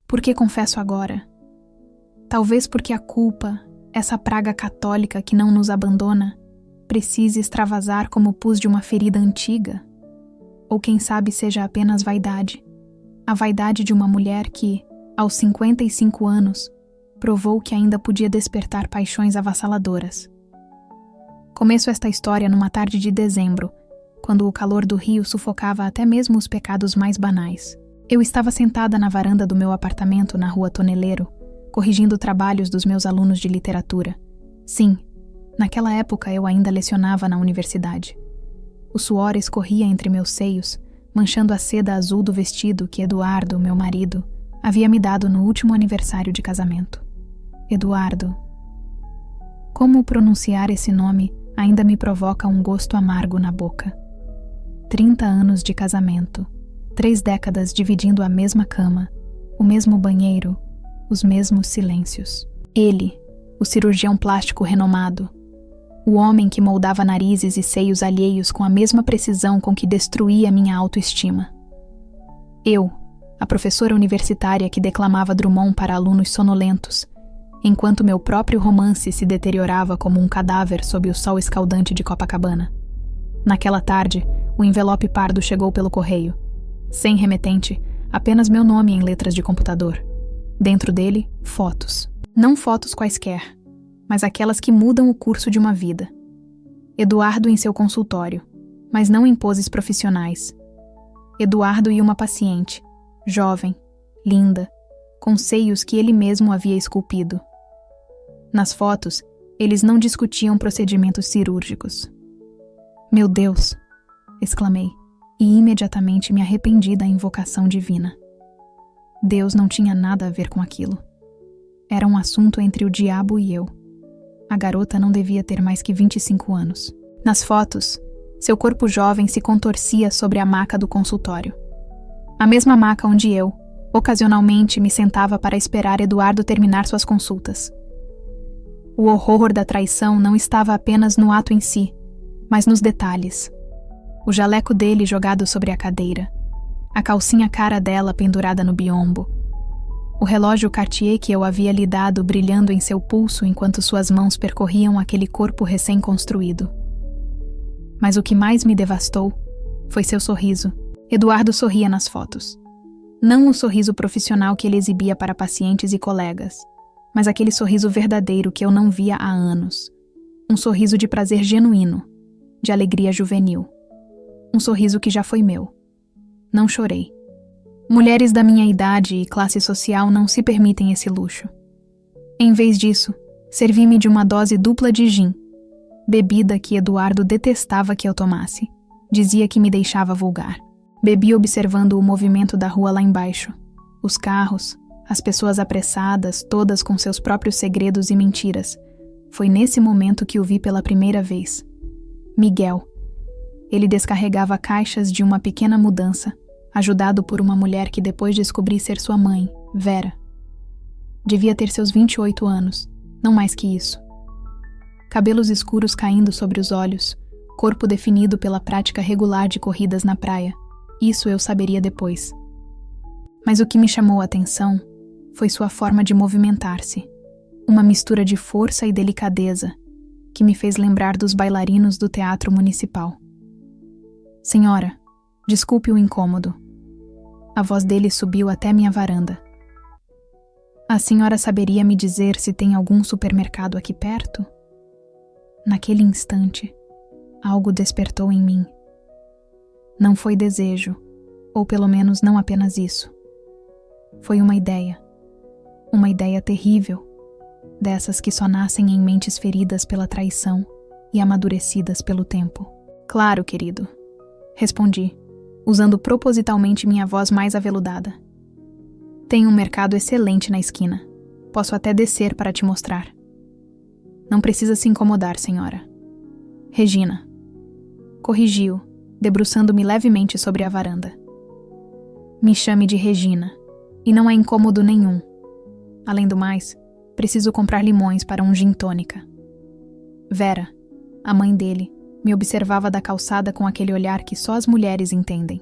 Por que confesso agora? Talvez porque a culpa, essa praga católica que não nos abandona, precise extravasar como pus de uma ferida antiga? Ou quem sabe seja apenas vaidade, a vaidade de uma mulher que, aos 55 anos, provou que ainda podia despertar paixões avassaladoras. Começo esta história numa tarde de dezembro, quando o calor do Rio sufocava até mesmo os pecados mais banais. Eu estava sentada na varanda do meu apartamento na Rua Toneleiro, corrigindo trabalhos dos meus alunos de literatura. Sim, naquela época eu ainda lecionava na universidade. O suor escorria entre meus seios, manchando a seda azul do vestido que Eduardo, meu marido, havia me dado no último aniversário de casamento. Eduardo. Como pronunciar esse nome ainda me provoca um gosto amargo na boca. 30 anos de casamento, 3 décadas dividindo a mesma cama, o mesmo banheiro, os mesmos silêncios. Ele, o cirurgião plástico renomado, o homem que moldava narizes e seios alheios com a mesma precisão com que destruía minha autoestima. Eu, a professora universitária que declamava Drummond para alunos sonolentos, enquanto meu próprio romance se deteriorava como um cadáver sob o sol escaldante de Copacabana. Naquela tarde, o envelope pardo chegou pelo correio. Sem remetente, apenas meu nome em letras de computador. Dentro dele, fotos. Não fotos quaisquer, mas aquelas que mudam o curso de uma vida. Eduardo em seu consultório, mas não em poses profissionais. Eduardo e uma paciente, jovem, linda, com seios que ele mesmo havia esculpido. Nas fotos, eles não discutiam procedimentos cirúrgicos. Meu Deus! Exclamei, e imediatamente me arrependi da invocação divina. Deus não tinha nada a ver com aquilo. Era um assunto entre o diabo e eu. A garota não devia ter mais que 25 anos. Nas fotos, seu corpo jovem se contorcia sobre a maca do consultório. A mesma maca onde eu, ocasionalmente, me sentava para esperar Eduardo terminar suas consultas. O horror da traição não estava apenas no ato em si, mas nos detalhes. O jaleco dele jogado sobre a cadeira, a calcinha cara dela pendurada no biombo, o relógio Cartier que eu havia lhe dado brilhando em seu pulso enquanto suas mãos percorriam aquele corpo recém-construído. Mas o que mais me devastou foi seu sorriso. Eduardo sorria nas fotos. Não o sorriso profissional que ele exibia para pacientes e colegas, mas aquele sorriso verdadeiro que eu não via há anos. Um sorriso de prazer genuíno, de alegria juvenil. Um sorriso que já foi meu. Não chorei. Mulheres da minha idade e classe social não se permitem esse luxo. Em vez disso, servi-me de uma dose dupla de gin, bebida que Eduardo detestava que eu tomasse. Dizia que me deixava vulgar. Bebi observando o movimento da rua lá embaixo. Os carros, as pessoas apressadas, todas com seus próprios segredos e mentiras. Foi nesse momento que o vi pela primeira vez. Miguel. Ele descarregava caixas de uma pequena mudança, ajudado por uma mulher que depois descobri ser sua mãe, Vera. Devia ter seus 28 anos, não mais que isso. Cabelos escuros caindo sobre os olhos, corpo definido pela prática regular de corridas na praia. Isso eu saberia depois. Mas o que me chamou a atenção foi sua forma de movimentar-se, uma mistura de força e delicadeza que me fez lembrar dos bailarinos do Teatro Municipal. Senhora, desculpe o incômodo. A voz dele subiu até minha varanda. A senhora saberia me dizer se tem algum supermercado aqui perto? Naquele instante, algo despertou em mim. Não foi desejo, ou pelo menos não apenas isso. Foi uma ideia terrível, dessas que só nascem em mentes feridas pela traição e amadurecidas pelo tempo. Claro, querido, respondi, usando propositalmente minha voz mais aveludada. Tem um mercado excelente na esquina. Posso até descer para te mostrar. Não precisa se incomodar, senhora. Regina. Corrigiu, debruçando-me levemente sobre a varanda. Me chame de Regina, e não é incômodo nenhum. Além do mais, preciso comprar limões para um gin tônica. Vera, a mãe dele, me observava da calçada com aquele olhar que só as mulheres entendem.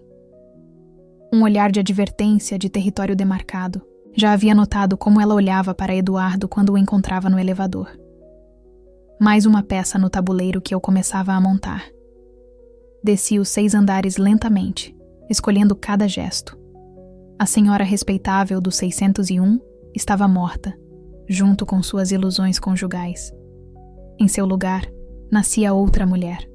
Um olhar de advertência de território demarcado. Já havia notado como ela olhava para Eduardo quando o encontrava no elevador. Mais uma peça no tabuleiro que eu começava a montar. Desci os 6 andares lentamente, escolhendo cada gesto. A senhora respeitável do 601 estava morta, junto com suas ilusões conjugais. Em seu lugar, nascia outra mulher.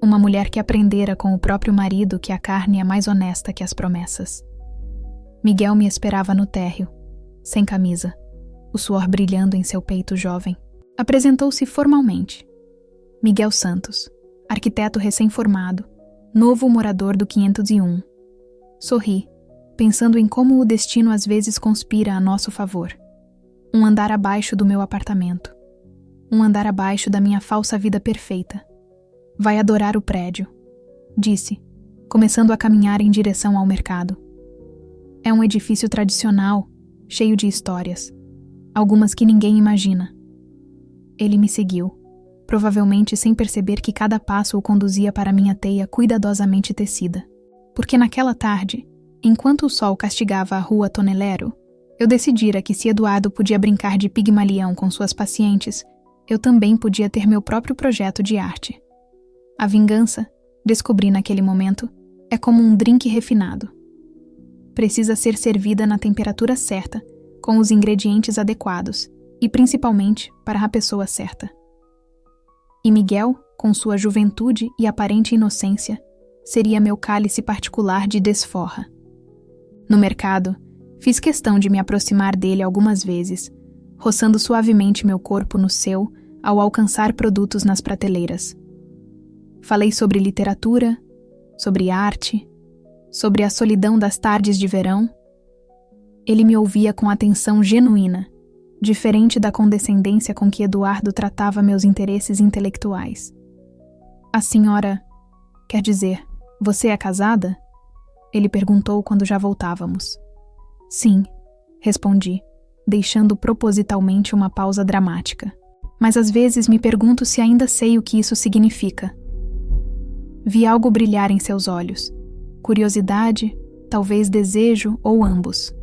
Uma mulher que aprendera com o próprio marido que a carne é mais honesta que as promessas. Miguel me esperava no térreo, sem camisa, o suor brilhando em seu peito jovem. Apresentou-se formalmente. Miguel Santos, arquiteto recém-formado, novo morador do 501. Sorri, pensando em como o destino às vezes conspira a nosso favor. Um andar abaixo do meu apartamento. Um andar abaixo da minha falsa vida perfeita. Vai adorar o prédio, disse, começando a caminhar em direção ao mercado. É um edifício tradicional, cheio de histórias, algumas que ninguém imagina. Ele me seguiu, provavelmente sem perceber que cada passo o conduzia para minha teia cuidadosamente tecida. Porque naquela tarde, enquanto o sol castigava a rua Tonelero, eu decidira que se Eduardo podia brincar de Pigmalião com suas pacientes, eu também podia ter meu próprio projeto de arte. A vingança, descobri naquele momento, é como um drink refinado. Precisa ser servida na temperatura certa, com os ingredientes adequados, e principalmente para a pessoa certa. E Miguel, com sua juventude e aparente inocência, seria meu cálice particular de desforra. No mercado, fiz questão de me aproximar dele algumas vezes, roçando suavemente meu corpo no seu ao alcançar produtos nas prateleiras. Falei sobre literatura, sobre arte, sobre a solidão das tardes de verão. Ele me ouvia com atenção genuína, diferente da condescendência com que Eduardo tratava meus interesses intelectuais. A senhora, quer dizer, você é casada? Ele perguntou quando já voltávamos. Sim, respondi, deixando propositalmente uma pausa dramática. Mas às vezes me pergunto se ainda sei o que isso significa. Vi algo brilhar em seus olhos. Curiosidade, talvez desejo ou ambos.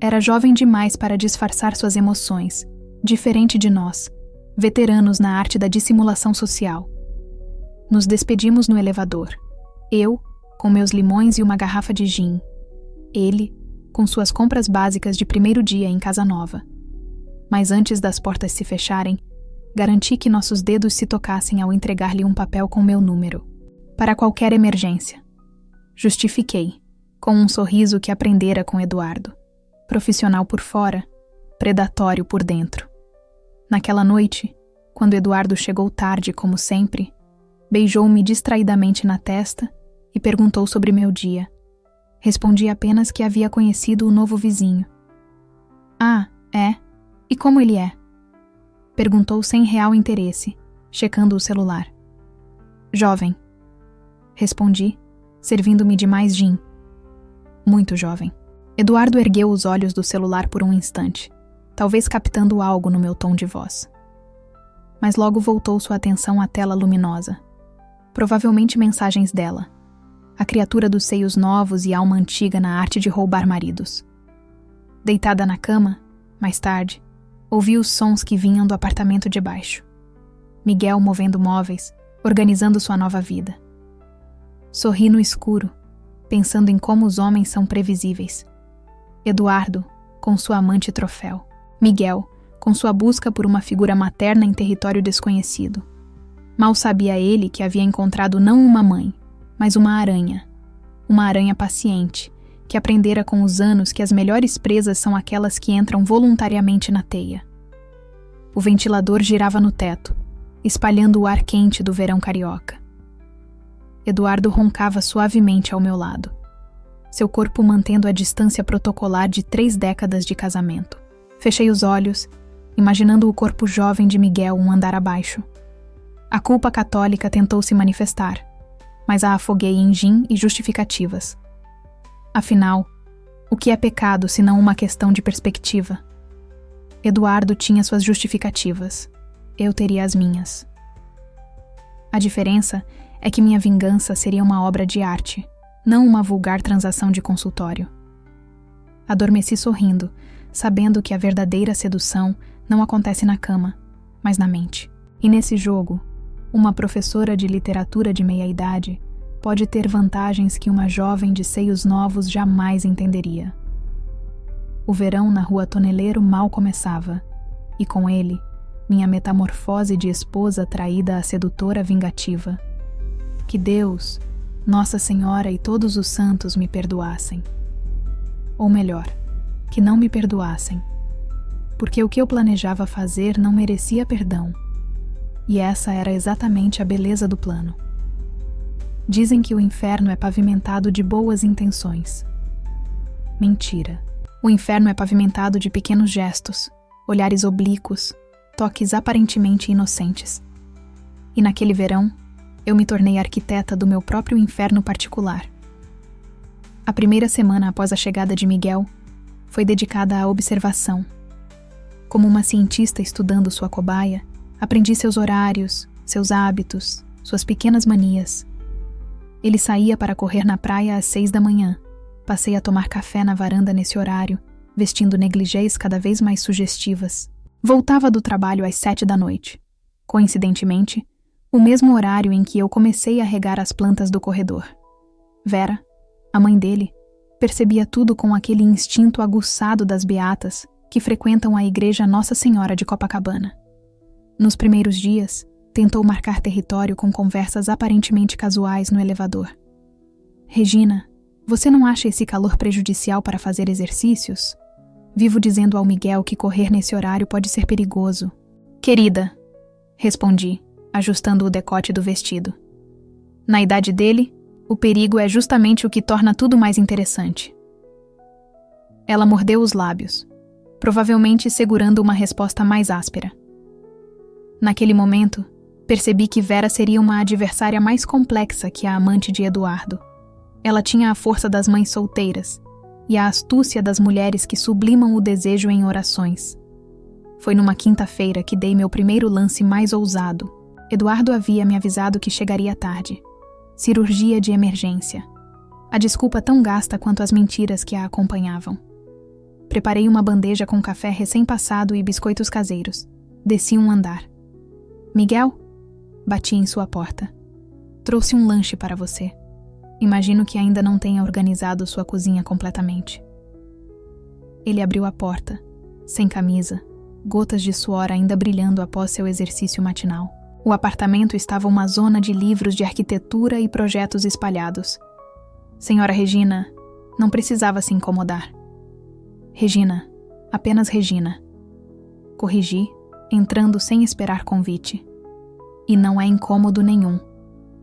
Era jovem demais para disfarçar suas emoções, diferente de nós, veteranos na arte da dissimulação social. Nos despedimos no elevador. Eu, com meus limões e uma garrafa de gin. Ele, com suas compras básicas de primeiro dia em casa nova. Mas antes das portas se fecharem, garanti que nossos dedos se tocassem ao entregar-lhe um papel com meu número. Para qualquer emergência. Justifiquei, com um sorriso que aprendera com Eduardo. Profissional por fora, predatório por dentro. Naquela noite, quando Eduardo chegou tarde como sempre, beijou-me distraidamente na testa e perguntou sobre meu dia. Respondi apenas que havia conhecido o novo vizinho. Ah, é? E como ele é? Perguntou sem real interesse, checando o celular. Jovem. Respondi, servindo-me de mais gin. Muito jovem. Eduardo ergueu os olhos do celular por um instante, talvez captando algo no meu tom de voz. Mas logo voltou sua atenção à tela luminosa. Provavelmente mensagens dela. A criatura dos seios novos e alma antiga na arte de roubar maridos. Deitada na cama, mais tarde, ouvi os sons que vinham do apartamento de baixo. Miguel movendo móveis, organizando sua nova vida. Sorri no escuro, pensando em como os homens são previsíveis. Eduardo, com sua amante troféu. Miguel, com sua busca por uma figura materna em território desconhecido. Mal sabia ele que havia encontrado não uma mãe, mas uma aranha paciente, que aprendera com os anos que as melhores presas são aquelas que entram voluntariamente na teia. O ventilador girava no teto, espalhando o ar quente do verão carioca. Eduardo roncava suavemente ao meu lado, seu corpo mantendo a distância protocolar de 3 décadas de casamento. Fechei os olhos, imaginando o corpo jovem de Miguel um andar abaixo. A culpa católica tentou se manifestar, mas a afoguei em gin e justificativas. Afinal, o que é pecado senão uma questão de perspectiva? Eduardo tinha suas justificativas, eu teria as minhas. A diferença é que minha vingança seria uma obra de arte, não uma vulgar transação de consultório. Adormeci sorrindo, sabendo que a verdadeira sedução não acontece na cama, mas na mente. E nesse jogo, uma professora de literatura de meia-idade pode ter vantagens que uma jovem de seios novos jamais entenderia. O verão na rua Toneleiro mal começava, e com ele, minha metamorfose de esposa traída à sedutora vingativa. Que Deus, Nossa Senhora e todos os santos me perdoassem. Ou melhor, que não me perdoassem, porque o que eu planejava fazer não merecia perdão, e essa era exatamente a beleza do plano. Dizem que o inferno é pavimentado de boas intenções. Mentira. O inferno é pavimentado de pequenos gestos, olhares oblíquos, toques aparentemente inocentes. E naquele verão, eu me tornei arquiteta do meu próprio inferno particular. A primeira semana após a chegada de Miguel foi dedicada à observação. Como uma cientista estudando sua cobaia, aprendi seus horários, seus hábitos, suas pequenas manias. Ele saía para correr na praia às 6 da manhã. Passei a tomar café na varanda nesse horário, vestindo negligés cada vez mais sugestivas. Voltava do trabalho às 7 da noite. Coincidentemente, o mesmo horário em que eu comecei a regar as plantas do corredor. Vera, a mãe dele, percebia tudo com aquele instinto aguçado das beatas que frequentam a igreja Nossa Senhora de Copacabana. Nos primeiros dias, tentou marcar território com conversas aparentemente casuais no elevador. Regina, você não acha esse calor prejudicial para fazer exercícios? Vivo dizendo ao Miguel que correr nesse horário pode ser perigoso. Querida, respondi, ajustando o decote do vestido. Na idade dele, o perigo é justamente o que torna tudo mais interessante. Ela mordeu os lábios, provavelmente segurando uma resposta mais áspera. Naquele momento, percebi que Vera seria uma adversária mais complexa que a amante de Eduardo. Ela tinha a força das mães solteiras e a astúcia das mulheres que sublimam o desejo em orações. Foi numa quinta-feira que dei meu primeiro lance mais ousado. Eduardo havia me avisado que chegaria tarde. Cirurgia de emergência. A desculpa tão gasta quanto as mentiras que a acompanhavam. Preparei uma bandeja com café recém-passado e biscoitos caseiros. Desci um andar. Miguel? Bati em sua porta. Trouxe um lanche para você. Imagino que ainda não tenha organizado sua cozinha completamente. Ele abriu a porta, sem camisa, gotas de suor ainda brilhando após seu exercício matinal. O apartamento estava uma zona de livros de arquitetura e projetos espalhados. Senhora Regina, não precisava se incomodar. Regina, apenas Regina. Corrigi, entrando sem esperar convite. E não é incômodo nenhum.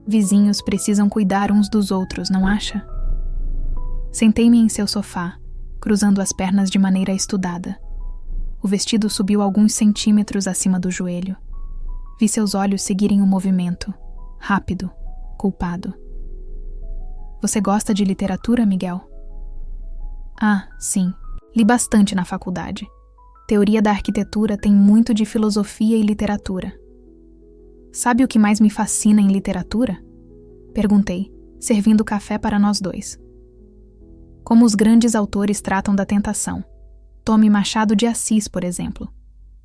Vizinhos precisam cuidar uns dos outros, não acha? Sentei-me em seu sofá, cruzando as pernas de maneira estudada. O vestido subiu alguns centímetros acima do joelho. Vi seus olhos seguirem o movimento, rápido, culpado. Você gosta de literatura, Miguel? Ah, sim. Li bastante na faculdade. Teoria da arquitetura tem muito de filosofia e literatura. Sabe o que mais me fascina em literatura? Perguntei, servindo café para nós dois. Como os grandes autores tratam da tentação. Tome Machado de Assis, por exemplo.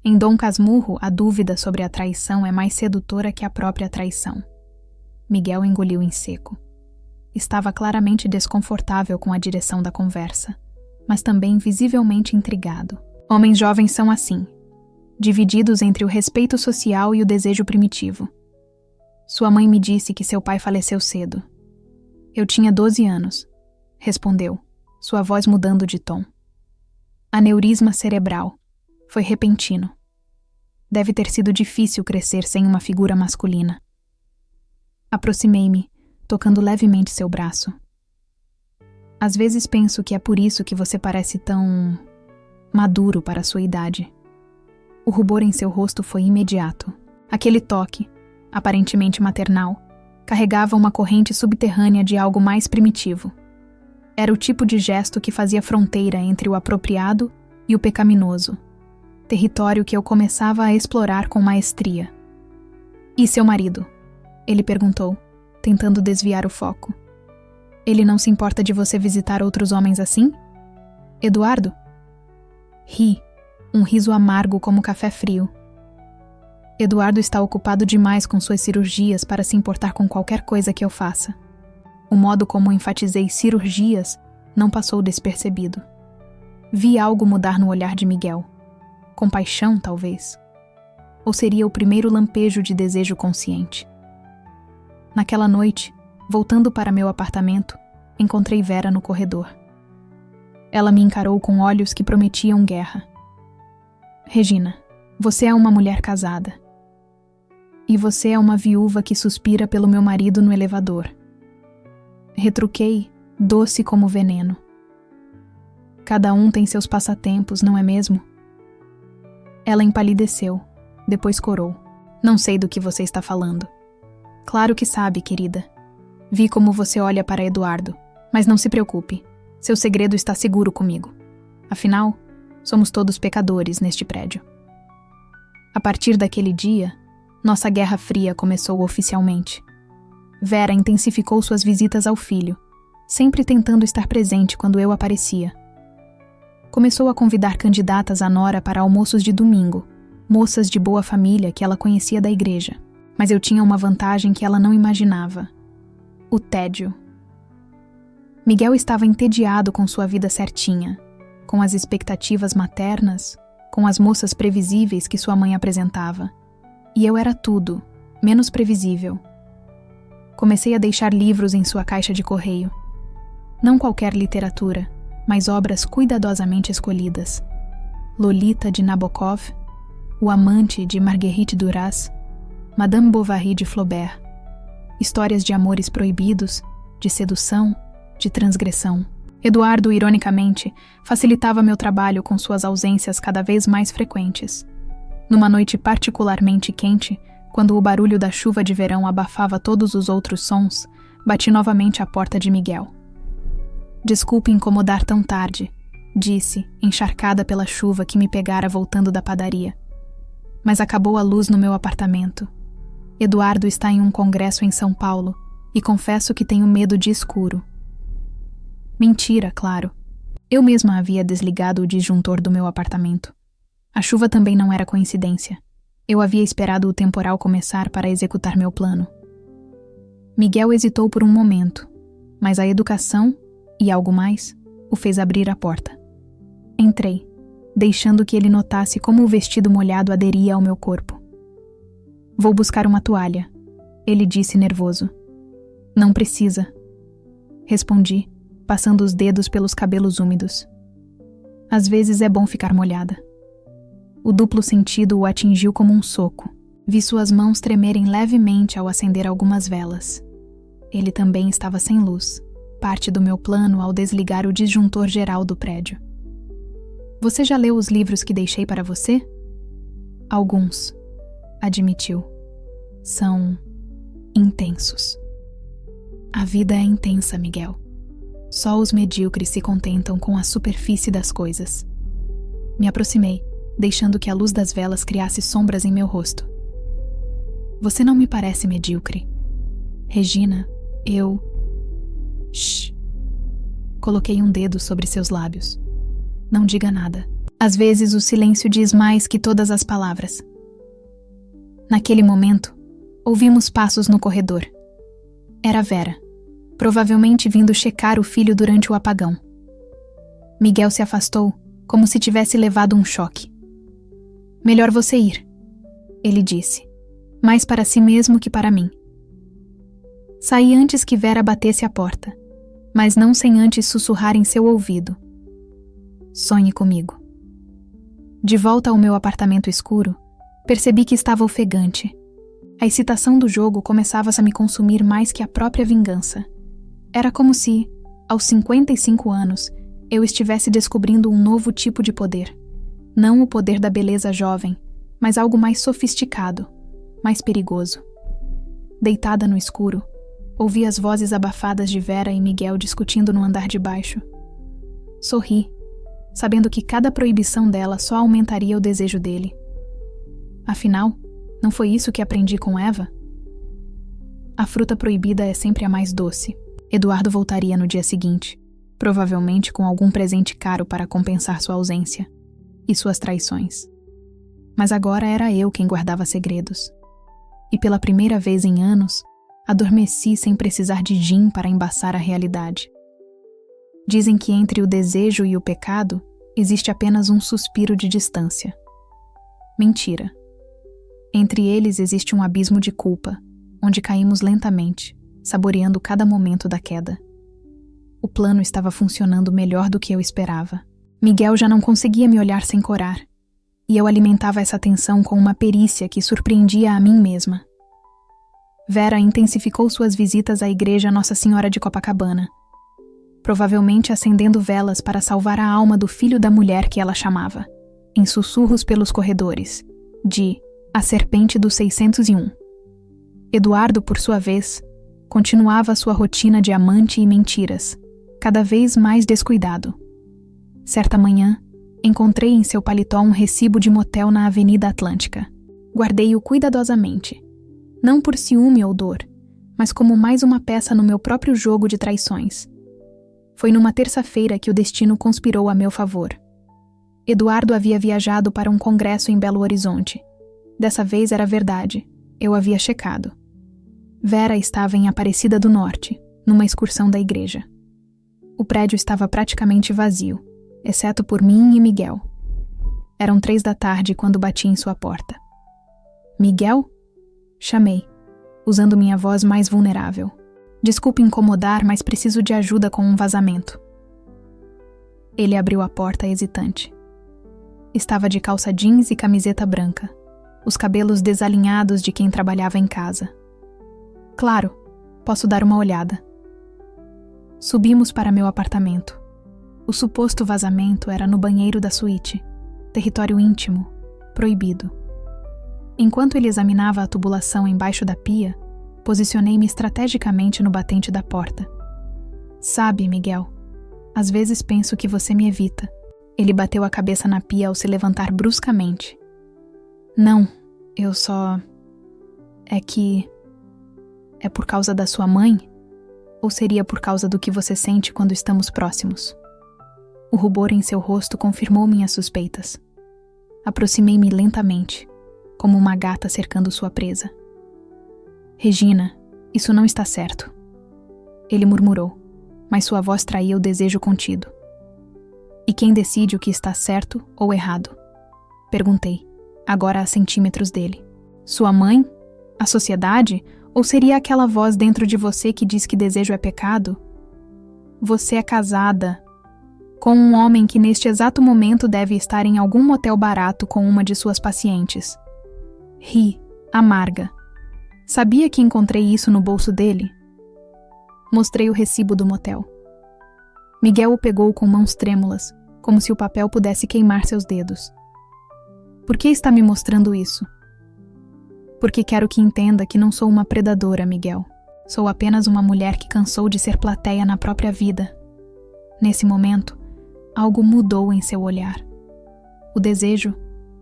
Em Dom Casmurro, a dúvida sobre a traição é mais sedutora que a própria traição. Miguel engoliu em seco. Estava claramente desconfortável com a direção da conversa, mas também visivelmente intrigado. Homens jovens são assim, divididos entre o respeito social e o desejo primitivo. Sua mãe me disse que seu pai faleceu cedo. Eu tinha 12 anos, respondeu, sua voz mudando de tom. Aneurisma cerebral. Foi repentino. Deve ter sido difícil crescer sem uma figura masculina. Aproximei-me, tocando levemente seu braço. Às vezes penso que é por isso que você parece tão maduro para a sua idade. O rubor em seu rosto foi imediato. Aquele toque, aparentemente maternal, carregava uma corrente subterrânea de algo mais primitivo. Era o tipo de gesto que fazia fronteira entre o apropriado e o pecaminoso, território que eu começava a explorar com maestria. E seu marido? Ele perguntou, tentando desviar o foco. Ele não se importa de você visitar outros homens assim? Eduardo? Ri, um riso amargo como café frio. Eduardo está ocupado demais com suas cirurgias para se importar com qualquer coisa que eu faça. O modo como enfatizei cirurgias não passou despercebido. Vi algo mudar no olhar de Miguel. Compaixão, talvez. Ou seria o primeiro lampejo de desejo consciente. Naquela noite, voltando para meu apartamento, encontrei Vera no corredor. Ela me encarou com olhos que prometiam guerra. Regina, você é uma mulher casada. E você é uma viúva que suspira pelo meu marido no elevador. Retruquei, doce como veneno. Cada um tem seus passatempos, não é mesmo? Ela empalideceu, depois corou. Não sei do que você está falando. Claro que sabe, querida. Vi como você olha para Eduardo, mas não se preocupe. Seu segredo está seguro comigo. Afinal, somos todos pecadores neste prédio. A partir daquele dia, nossa Guerra Fria começou oficialmente. Vera intensificou suas visitas ao filho, sempre tentando estar presente quando eu aparecia. Começou a convidar candidatas à nora para almoços de domingo, moças de boa família que ela conhecia da igreja. Mas eu tinha uma vantagem que ela não imaginava: o tédio. Miguel estava entediado com sua vida certinha, com as expectativas maternas, com as moças previsíveis que sua mãe apresentava. E eu era tudo, menos previsível. Comecei a deixar livros em sua caixa de correio. Não qualquer literatura, mas obras cuidadosamente escolhidas. Lolita, de Nabokov, O Amante, de Marguerite Duras, Madame Bovary, de Flaubert. Histórias de amores proibidos, de sedução, de transgressão. Eduardo, ironicamente, facilitava meu trabalho com suas ausências cada vez mais frequentes. Numa noite particularmente quente, quando o barulho da chuva de verão abafava todos os outros sons, bati novamente à porta de Miguel. Desculpe incomodar tão tarde, disse, encharcada pela chuva que me pegara voltando da padaria. Mas acabou a luz no meu apartamento. Eduardo está em um congresso em São Paulo e confesso que tenho medo de escuro. Mentira, claro. Eu mesma havia desligado o disjuntor do meu apartamento. A chuva também não era coincidência. Eu havia esperado o temporal começar para executar meu plano. Miguel hesitou por um momento, mas a educação, e algo mais, o fez abrir a porta. Entrei, deixando que ele notasse como o vestido molhado aderia ao meu corpo. Vou buscar uma toalha, ele disse nervoso. Não precisa, respondi, passando os dedos pelos cabelos úmidos. Às vezes é bom ficar molhada. O duplo sentido o atingiu como um soco. Vi suas mãos tremerem levemente ao acender algumas velas. Ele também estava sem luz, parte do meu plano ao desligar o disjuntor geral do prédio. Você já leu os livros que deixei para você? Alguns, admitiu. São intensos. A vida é intensa, Miguel. Só os medíocres se contentam com a superfície das coisas. Me aproximei, deixando que a luz das velas criasse sombras em meu rosto. Você não me parece medíocre. Regina, eu... Shhh. Coloquei um dedo sobre seus lábios. Não diga nada. Às vezes o silêncio diz mais que todas as palavras. Naquele momento, ouvimos passos no corredor. Era Vera, provavelmente vindo checar o filho durante o apagão. Miguel se afastou, como se tivesse levado um choque. Melhor você ir, ele disse, mais para si mesmo que para mim. Saí antes que Vera batesse a porta, mas não sem antes sussurrar em seu ouvido. Sonhe comigo. De volta ao meu apartamento escuro, percebi que estava ofegante. A excitação do jogo começava a me consumir mais que a própria vingança. Era como se, aos 55 anos, eu estivesse descobrindo um novo tipo de poder. Não o poder da beleza jovem, mas algo mais sofisticado, mais perigoso. Deitada no escuro, ouvi as vozes abafadas de Vera e Miguel discutindo no andar de baixo. Sorri, sabendo que cada proibição dela só aumentaria o desejo dele. Afinal, não foi isso que aprendi com Eva? A fruta proibida é sempre a mais doce. Eduardo voltaria no dia seguinte. provavelmente com algum presente caro para compensar sua ausência e suas traições. Mas agora era eu quem guardava segredos. E pela primeira vez em anos, adormeci sem precisar de gin para embaçar a realidade. Dizem que entre o desejo e o pecado existe apenas um suspiro de distância. Mentira. Entre eles existe um abismo de culpa, onde caímos lentamente, saboreando cada momento da queda. O plano estava funcionando melhor do que eu esperava. Miguel já não conseguia me olhar sem corar, e eu alimentava essa tensão com uma perícia que surpreendia a mim mesma. Vera intensificou suas visitas à igreja Nossa Senhora de Copacabana, provavelmente acendendo velas para salvar a alma do filho da mulher que ela chamava, em sussurros pelos corredores, de A Serpente do 601. Eduardo, por sua vez, continuava sua rotina de amante e mentiras, cada vez mais descuidado. Certa manhã, encontrei em seu paletó um recibo de motel na Avenida Atlântica. Guardei-o cuidadosamente, não por ciúme ou dor, mas como mais uma peça no meu próprio jogo de traições. Foi numa terça-feira que o destino conspirou a meu favor. Eduardo havia viajado para um congresso em Belo Horizonte. Dessa vez era verdade, eu havia checado. Vera estava em Aparecida do Norte, numa excursão da igreja. O prédio estava praticamente vazio, exceto por mim e Miguel. Eram 3 da tarde quando bati em sua porta. Miguel? Chamei, usando minha voz mais vulnerável. Desculpe incomodar, mas preciso de ajuda com um vazamento. Ele abriu a porta hesitante. Estava de calça jeans e camiseta branca, os cabelos desalinhados de quem trabalhava em casa. Claro, posso dar uma olhada. Subimos para meu apartamento. O suposto vazamento era no banheiro da suíte, território íntimo, proibido. Enquanto ele examinava a tubulação embaixo da pia, posicionei-me estrategicamente no batente da porta. Sabe, Miguel, às vezes penso que você me evita. Ele bateu a cabeça na pia ao se levantar bruscamente. Não, eu só... É que... É por causa da sua mãe? Ou seria por causa do que você sente quando estamos próximos? O rubor em seu rosto confirmou minhas suspeitas. Aproximei-me lentamente, como uma gata cercando sua presa. Regina, isso não está certo. Ele murmurou, mas sua voz traía o desejo contido. E quem decide o que está certo ou errado? Perguntei, agora a centímetros dele. Sua mãe? A sociedade? Ou seria aquela voz dentro de você que diz que desejo é pecado? Você é casada com um homem que neste exato momento deve estar em algum motel barato com uma de suas pacientes. Ri, amarga. Sabia que encontrei isso no bolso dele? Mostrei o recibo do motel. Miguel o pegou com mãos trêmulas, como se o papel pudesse queimar seus dedos. Por que está me mostrando isso? Porque quero que entenda que não sou uma predadora, Miguel. Sou apenas uma mulher que cansou de ser plateia na própria vida. Nesse momento, algo mudou em seu olhar. O desejo,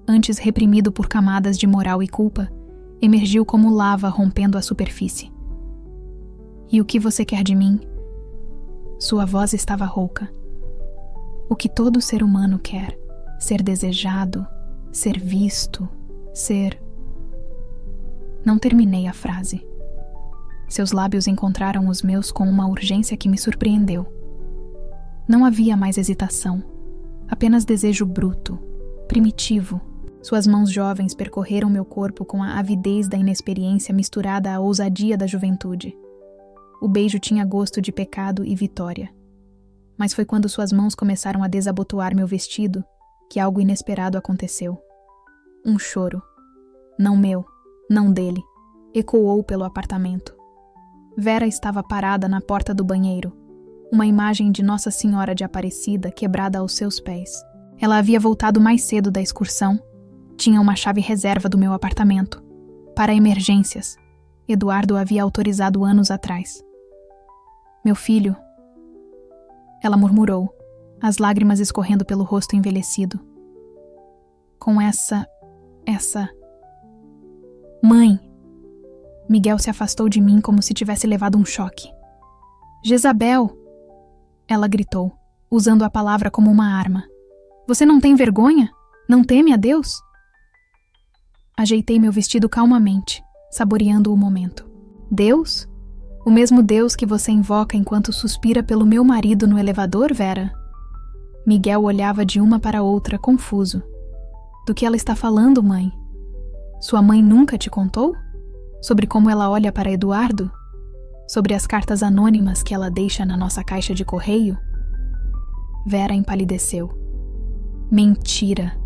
antes reprimido por camadas de moral e culpa, emergiu como lava rompendo a superfície. E o que você quer de mim? Sua voz estava rouca. O que todo ser humano quer: ser desejado, ser visto, ser... Não terminei a frase. Seus lábios encontraram os meus com uma urgência que me surpreendeu. Não havia mais hesitação, apenas desejo bruto, primitivo. Suas mãos jovens percorreram meu corpo com a avidez da inexperiência misturada à ousadia da juventude. O beijo tinha gosto de pecado e vitória. Mas foi quando suas mãos começaram a desabotoar meu vestido que algo inesperado aconteceu. Um choro. Não meu, não dele, ecoou pelo apartamento. Vera estava parada na porta do banheiro, uma imagem de Nossa Senhora de Aparecida quebrada aos seus pés. Ela havia voltado mais cedo da excursão. Tinha uma chave reserva do meu apartamento. Para emergências. Eduardo havia autorizado anos atrás. Meu filho... Ela murmurou, as lágrimas escorrendo pelo rosto envelhecido. Com essa... Mãe! Miguel se afastou de mim como se tivesse levado um choque. Jezabel! Ela gritou, usando a palavra como uma arma. Você não tem vergonha? Não teme a Deus? Ajeitei meu vestido calmamente, saboreando o momento. Deus? O mesmo Deus que você invoca enquanto suspira pelo meu marido no elevador, Vera? Miguel olhava de uma para outra, confuso. Do que ela está falando, mãe? Sua mãe nunca te contou? Sobre como ela olha para Eduardo? Sobre as cartas anônimas que ela deixa na nossa caixa de correio? Vera empalideceu. Mentira!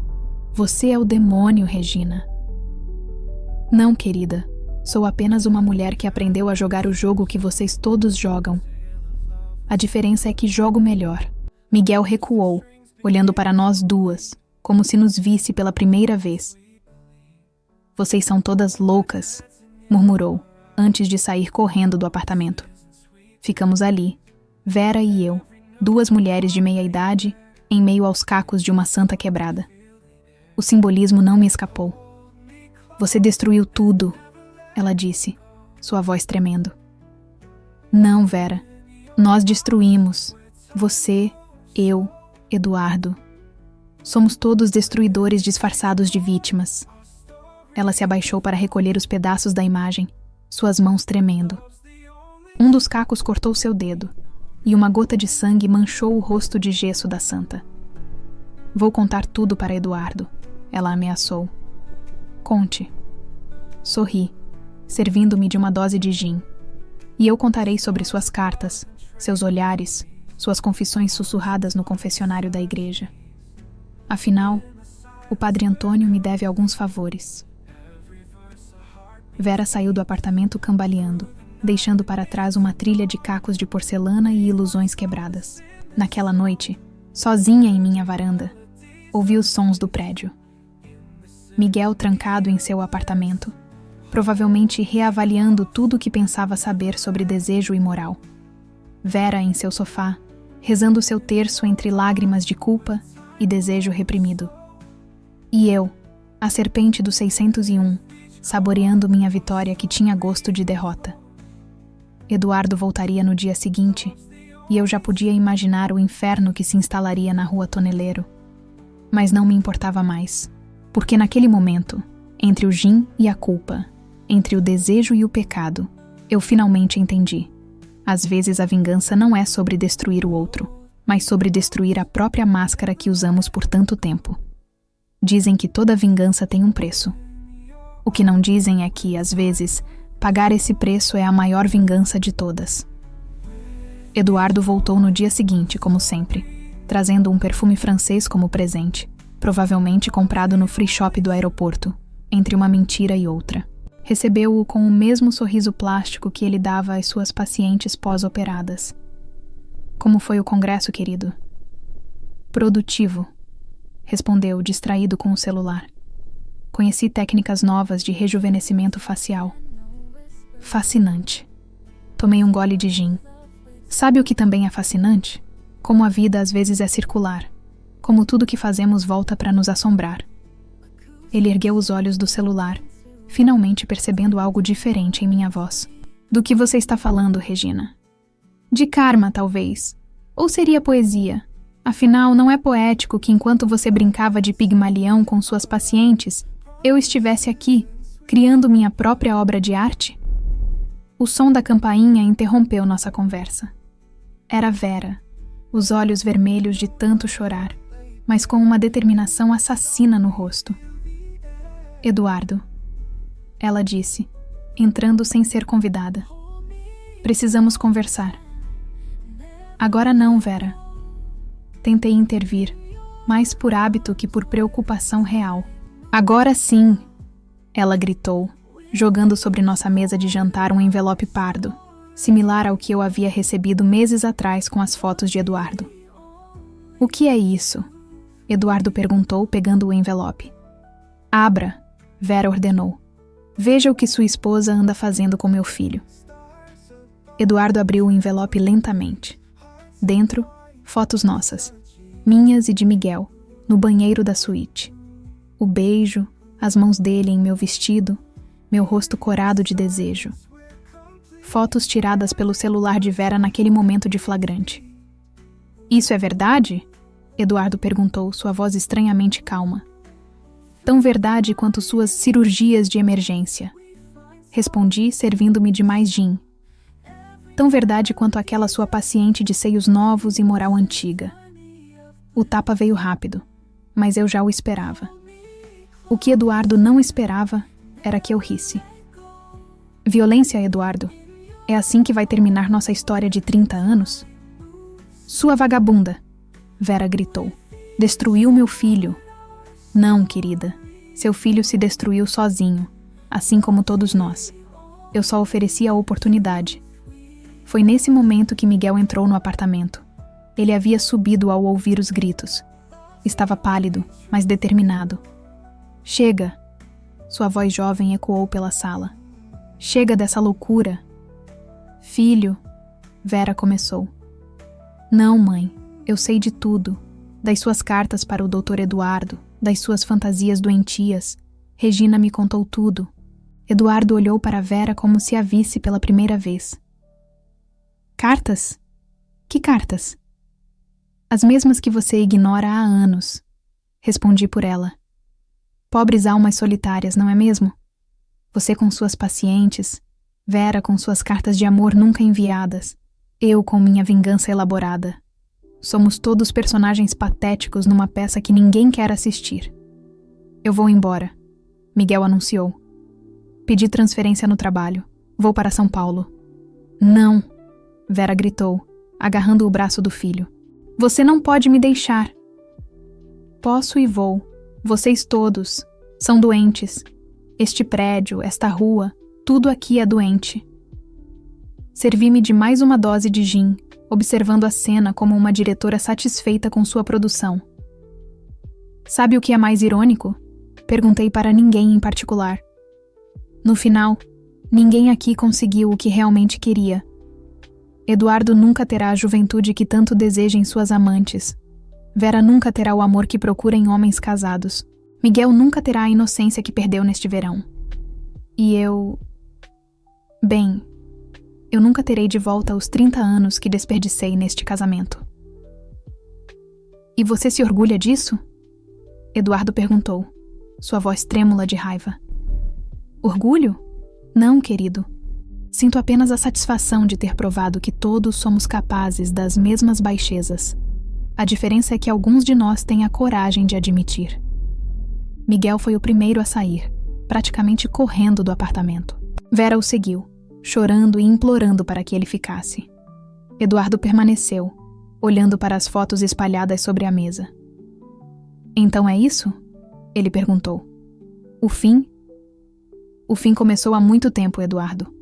Você é o demônio, Regina. Não, querida. Sou apenas uma mulher que aprendeu a jogar o jogo que vocês todos jogam. A diferença é que jogo melhor. Miguel recuou, olhando para nós duas, como se nos visse pela primeira vez. Vocês são todas loucas, murmurou, antes de sair correndo do apartamento. Ficamos ali, Vera e eu, duas mulheres de meia-idade, em meio aos cacos de uma santa quebrada. O simbolismo não me escapou. Você destruiu tudo, ela disse, sua voz tremendo. Não, Vera. Nós destruímos. Você, eu, Eduardo. Somos todos destruidores disfarçados de vítimas. Ela se abaixou para recolher os pedaços da imagem, suas mãos tremendo. Um dos cacos cortou seu dedo, e uma gota de sangue manchou o rosto de gesso da santa. Vou contar tudo para Eduardo, ela ameaçou. Conte. Sorri, servindo-me de uma dose de gin. E eu contarei sobre suas cartas, seus olhares, suas confissões sussurradas no confessionário da igreja. Afinal, o padre Antônio me deve alguns favores. Vera saiu do apartamento cambaleando, deixando para trás uma trilha de cacos de porcelana e ilusões quebradas. Naquela noite, sozinha em minha varanda, ouvi os sons do prédio. Miguel trancado em seu apartamento, provavelmente reavaliando tudo o que pensava saber sobre desejo e moral. Vera em seu sofá, rezando seu terço entre lágrimas de culpa e desejo reprimido. E eu, a serpente do 601, saboreando minha vitória que tinha gosto de derrota. Eduardo voltaria no dia seguinte, e eu já podia imaginar o inferno que se instalaria na rua Toneleiro. Mas não me importava mais, porque naquele momento, entre o gin e a culpa, entre o desejo e o pecado, eu finalmente entendi. Às vezes a vingança não é sobre destruir o outro, mas sobre destruir a própria máscara que usamos por tanto tempo. Dizem que toda vingança tem um preço. O que não dizem é que, às vezes, pagar esse preço é a maior vingança de todas. Eduardo voltou no dia seguinte, como sempre, trazendo um perfume francês como presente, provavelmente comprado no free shop do aeroporto, entre uma mentira e outra. Recebeu-o com o mesmo sorriso plástico que ele dava às suas pacientes pós-operadas. Como foi o congresso, querido? Produtivo, respondeu, distraído com o celular. Conheci técnicas novas de rejuvenescimento facial. Fascinante. Tomei um gole de gin. Sabe o que também é fascinante? Como a vida às vezes é circular. Como tudo que fazemos volta para nos assombrar. Ele ergueu os olhos do celular, finalmente percebendo algo diferente em minha voz. Do que você está falando, Regina? De karma, talvez. Ou seria poesia? Afinal, não é poético que enquanto você brincava de Pigmalião com suas pacientes, eu estivesse aqui, criando minha própria obra de arte? O som da campainha interrompeu nossa conversa. Era Vera, os olhos vermelhos de tanto chorar, mas com uma determinação assassina no rosto. Eduardo, ela disse, entrando sem ser convidada. Precisamos conversar. Agora não, Vera. Tentei intervir, mais por hábito que por preocupação real. Agora sim, ela gritou, jogando sobre nossa mesa de jantar um envelope pardo, similar ao que eu havia recebido meses atrás com as fotos de Eduardo. O que é isso? Eduardo perguntou, pegando o envelope. Abra, Vera ordenou. Veja o que sua esposa anda fazendo com meu filho. Eduardo abriu o envelope lentamente. Dentro, fotos nossas, minhas e de Miguel, no banheiro da suíte. O beijo, as mãos dele em meu vestido, meu rosto corado de desejo. Fotos tiradas pelo celular de Vera naquele momento de flagrante. Isso é verdade? Eduardo perguntou, sua voz estranhamente calma. Tão verdade quanto suas cirurgias de emergência. Respondi, servindo-me de mais gin. Tão verdade quanto aquela sua paciente de seios novos e moral antiga. O tapa veio rápido, mas eu já o esperava. O que Eduardo não esperava era que eu risse. Violência, Eduardo? É assim que vai terminar nossa história de 30 anos? Sua vagabunda! Vera gritou. Destruiu meu filho. Não, querida. Seu filho se destruiu sozinho, assim como todos nós. Eu só ofereci a oportunidade. Foi nesse momento que Miguel entrou no apartamento. Ele havia subido ao ouvir os gritos. Estava pálido, mas determinado. Chega! Sua voz jovem ecoou pela sala. Chega dessa loucura! Filho! Vera começou. Não, mãe. Eu sei de tudo. Das suas cartas para o Dr. Eduardo, das suas fantasias doentias. Regina me contou tudo. Eduardo olhou para Vera como se a visse pela primeira vez. Cartas? Que cartas? As mesmas que você ignora há anos. Respondi por ela. Pobres almas solitárias, não é mesmo? Você com suas pacientes, Vera com suas cartas de amor nunca enviadas, eu com minha vingança elaborada. Somos todos personagens patéticos numa peça que ninguém quer assistir. Eu vou embora, Miguel anunciou. Pedi transferência no trabalho. Vou para São Paulo. Não, Vera gritou, agarrando o braço do filho. Você não pode me deixar. Posso e vou. Vocês todos são doentes. Este prédio, esta rua, tudo aqui é doente. Servi-me de mais uma dose de gin, observando a cena como uma diretora satisfeita com sua produção. Sabe o que é mais irônico? Perguntei para ninguém em particular. No final, ninguém aqui conseguiu o que realmente queria. Eduardo nunca terá a juventude que tanto deseja em suas amantes. Vera nunca terá o amor que procura em homens casados. Miguel nunca terá a inocência que perdeu neste verão. E eu... Bem, eu nunca terei de volta os 30 anos que desperdicei neste casamento. E você se orgulha disso? Eduardo perguntou, sua voz trêmula de raiva. Orgulho? Não, querido. Sinto apenas a satisfação de ter provado que todos somos capazes das mesmas baixezas. A diferença é que alguns de nós têm a coragem de admitir. Miguel foi o primeiro a sair, praticamente correndo do apartamento. Vera o seguiu, chorando e implorando para que ele ficasse. Eduardo permaneceu, olhando para as fotos espalhadas sobre a mesa. Então é isso? Ele perguntou. O fim? O fim começou há muito tempo, Eduardo.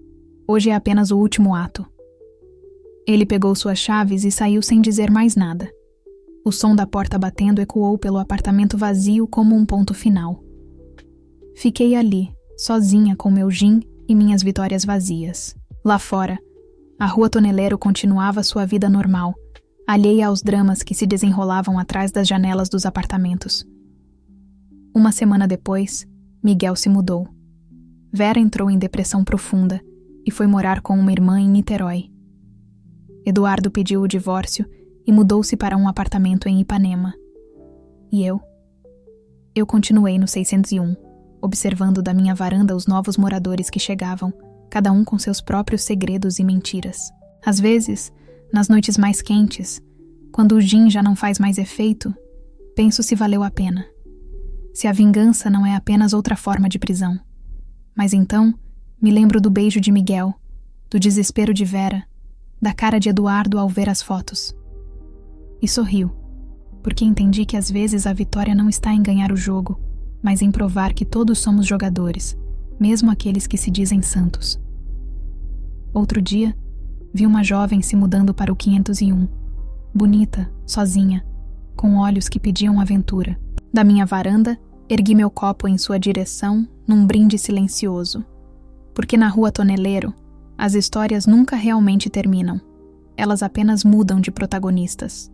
Hoje é apenas o último ato. Ele pegou suas chaves e saiu sem dizer mais nada. O som da porta batendo ecoou pelo apartamento vazio como um ponto final. Fiquei ali, sozinha com meu gin e minhas vitórias vazias. Lá fora, a Rua Toneleiro continuava sua vida normal, alheia aos dramas que se desenrolavam atrás das janelas dos apartamentos. Uma semana depois, Miguel se mudou. Vera entrou em depressão profunda e foi morar com uma irmã em Niterói. Eduardo pediu o divórcio e mudou-se para um apartamento em Ipanema. E eu? Eu continuei no 601, observando da minha varanda os novos moradores que chegavam, cada um com seus próprios segredos e mentiras. Às vezes, nas noites mais quentes, quando o gin já não faz mais efeito, penso se valeu a pena. Se a vingança não é apenas outra forma de prisão. Mas então, me lembro do beijo de Miguel, do desespero de Vera, da cara de Eduardo ao ver as fotos. E sorriu, porque entendi que às vezes a vitória não está em ganhar o jogo, mas em provar que todos somos jogadores, mesmo aqueles que se dizem santos. Outro dia, vi uma jovem se mudando para o 501, bonita, sozinha, com olhos que pediam aventura. Da minha varanda, ergui meu copo em sua direção num brinde silencioso, porque na Rua Toneleiro, as histórias nunca realmente terminam. Elas apenas mudam de protagonistas.